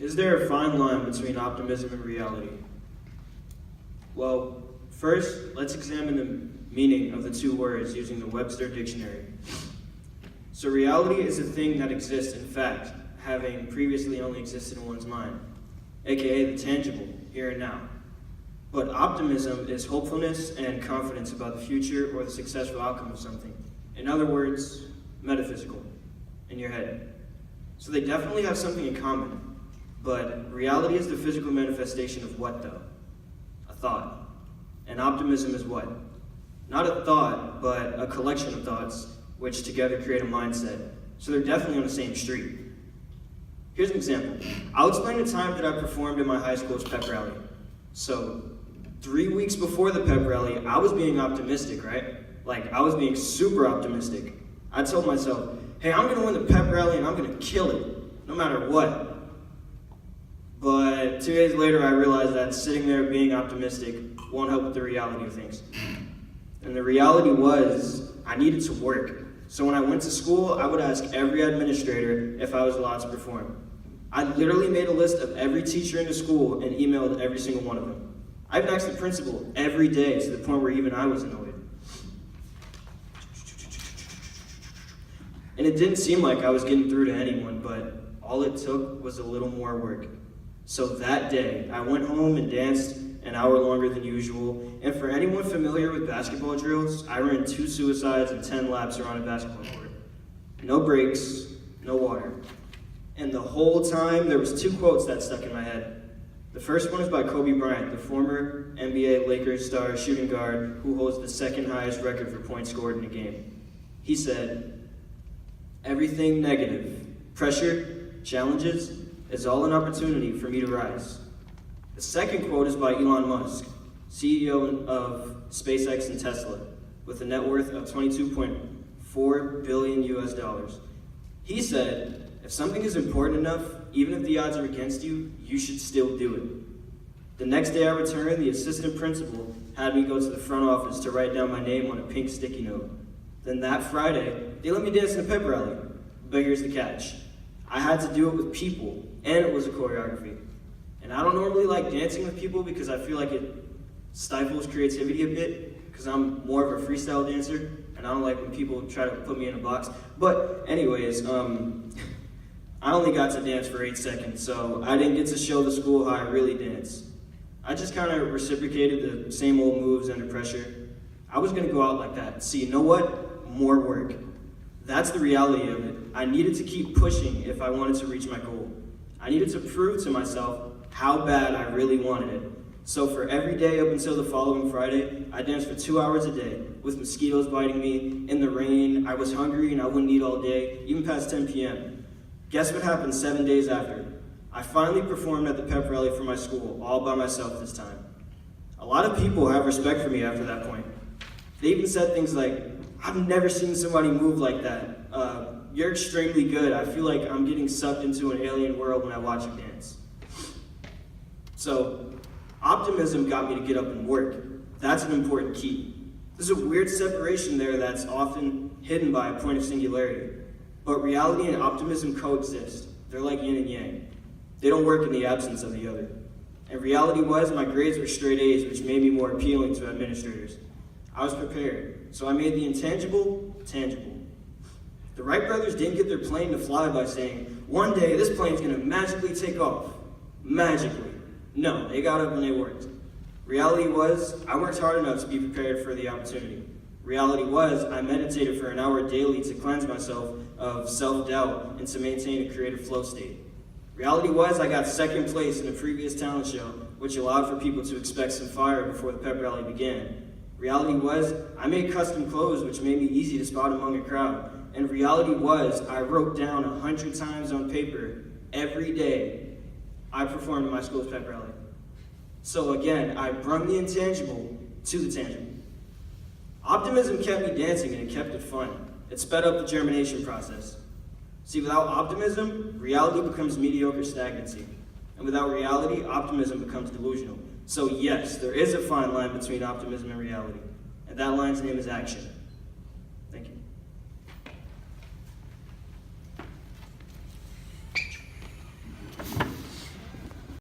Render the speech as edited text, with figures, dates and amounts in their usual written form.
Is there a fine line between optimism and reality? Well, first, let's examine the meaning of the two words using the Webster Dictionary. So reality is a thing that exists in fact, having previously only existed in one's mind, aka the tangible, here and now. But optimism is hopefulness and confidence about the future or the successful outcome of something. In other words, metaphysical, in your head. So they definitely have something in common. But reality is the physical manifestation of what, though? A thought. And optimism is what? Not a thought, but a collection of thoughts, which together create a mindset. So they're definitely on the same street. Here's an example. I'll explain the time that I performed in my high school's pep rally. So, 3 weeks before the pep rally, I was being optimistic, right? Like, I was being super optimistic. I told myself, hey, I'm gonna win the pep rally and I'm gonna kill it, no matter what. But 2 days later, I realized that sitting there being optimistic won't help with the reality of things. And the reality was, I needed to work. So when I went to school, I would ask every administrator if I was allowed to perform. I literally made a list of every teacher in the school and emailed every single one of them. I even asked the principal every day to the point where even I was annoyed. And it didn't seem like I was getting through to anyone, but all it took was a little more work. So that day, I went home and danced an hour longer than usual. And for anyone familiar with basketball drills, I ran 2 suicides and 10 laps around a basketball court. No breaks, no water. And the whole time, there was 2 quotes that stuck in my head. The first one is by Kobe Bryant, the former NBA Lakers star shooting guard who holds the second highest record for points scored in a game. He said, "Everything negative, pressure, challenges, is all an opportunity for me to rise." The second quote is by Elon Musk, CEO of SpaceX and Tesla, with a net worth of $22.4 billion US. He said, "If something is important enough, even if the odds are against you, you should still do it." The next day I returned, the assistant principal had me go to the front office to write down my name on a pink sticky note. Then that Friday, they let me dance in a pep rally. But here's the catch. I had to do it with people, and it was a choreography. And I don't normally like dancing with people because I feel like it stifles creativity a bit, because I'm more of a freestyle dancer, and I don't like when people try to put me in a box. But anyways, I only got to dance for 8 seconds, so I didn't get to show the school how I really dance. I just kind of reciprocated the same old moves under pressure. I was going to go out like that. See, you know what? More work. That's the reality of it. I needed to keep pushing if I wanted to reach my goal. I needed to prove to myself how bad I really wanted it. So for every day up until the following Friday, I danced for 2 hours a day, with mosquitoes biting me, in the rain, I was hungry and I wouldn't eat all day, even past 10 p.m. Guess what happened 7 days after? I finally performed at the pep rally for my school, all by myself this time. A lot of people have respect for me after that point. They even said things like, "I've never seen somebody move like that. You're extremely good. I feel like I'm getting sucked into an alien world when I watch you dance." So, optimism got me to get up and work. That's an important key. There's a weird separation there that's often hidden by a point of singularity. But reality and optimism coexist. They're like yin and yang. They don't work in the absence of the other. And reality was, my grades were straight A's, which made me more appealing to administrators. I was prepared, so I made the intangible tangible. The Wright brothers didn't get their plane to fly by saying, "One day this plane's gonna magically take off." Magically. No, they got up and they worked. Reality was, I worked hard enough to be prepared for the opportunity. Reality was, I meditated for an hour daily to cleanse myself of self-doubt and to maintain a creative flow state. Reality was, I got second place in a previous talent show, which allowed for people to expect some fire before the pep rally began. Reality was, I made custom clothes, which made me easy to spot among a crowd. And reality was, I wrote down 100 times on paper every day I performed at my school's pep rally. So again, I brought the intangible to the tangible. Optimism kept me dancing and it kept it fun. It sped up the germination process. See, without optimism, reality becomes mediocre stagnancy. And without reality, optimism becomes delusional. So yes, there is a fine line between optimism and reality. And that line's name is action.